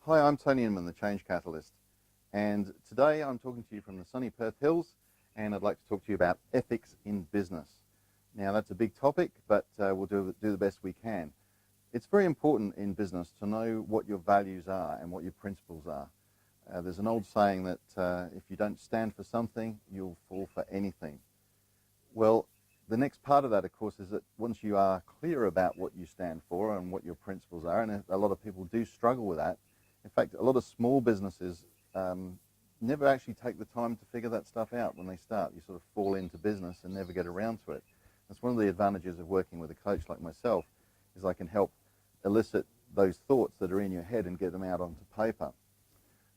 Hi, I'm Tony Inman, the Change Catalyst, and today I'm talking to you from the sunny Perth Hills, and I'd like to talk to you about ethics in business. Now, that's a big topic, but we'll do the best we can. It's very important in business to know what your values are and what your principles are. There's an old saying that if you don't stand for something, you'll fall for anything. Well, the next part of that, of course, is that once you are clear about what you stand for and what your principles are, and a lot of people do struggle with that. In fact, a lot of small businesses never actually take the time to figure that stuff out when they start. You sort of fall into business and never get around to it. That's one of the advantages of working with a coach like myself, is I can help elicit those thoughts that are in your head and get them out onto paper.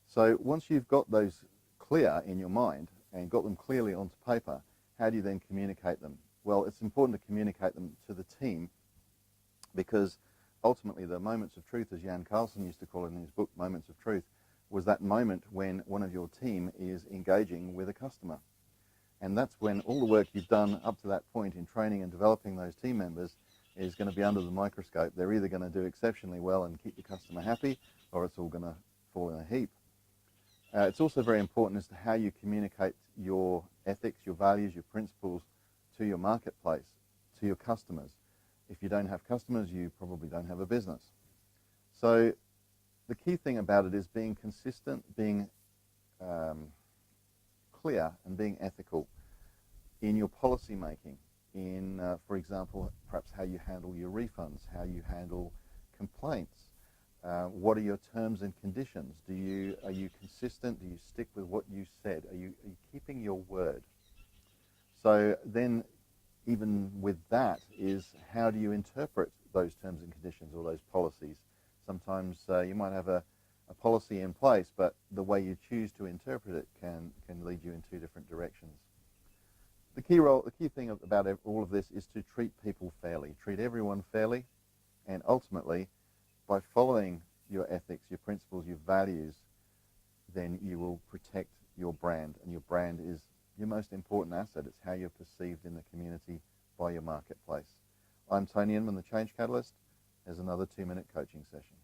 So once you've got those clear in your mind and got them clearly onto paper, how do you then communicate them? Well, it's important to communicate them to the team, because ultimately the moments of truth, as Jan Carlson used to call it in his book, Moments of Truth, was that moment when one of your team is engaging with a customer. And that's when all the work you've done up to that point in training and developing those team members is going to be under the microscope. They're either going to do exceptionally well and keep the customer happy, or it's all going to fall in a heap. It's also very important as to how you communicate your ethics, your values, your principles to your marketplace, to your customers. If you don't have customers, you probably don't have a business. So the key thing about it is being consistent, being clear and being ethical in your policy making, in, for example, perhaps how you handle your refunds, how you handle complaints. What are your terms and conditions? Are you consistent? Do you stick with what you said? Are you keeping your word? So then, even with that, is how do you interpret those terms and conditions or those policies? Sometimes you might have a policy in place, but the way you choose to interpret it can lead you in two different directions. The key thing about all of this is to treat people fairly, treat everyone fairly, and ultimately, by following your ethics, your principles, your values, then you will protect your brand, and your brand is your most important asset. It's how you're perceived in the community by your marketplace. I'm Tony Inman, the Change Catalyst. There's another 2-minute coaching session.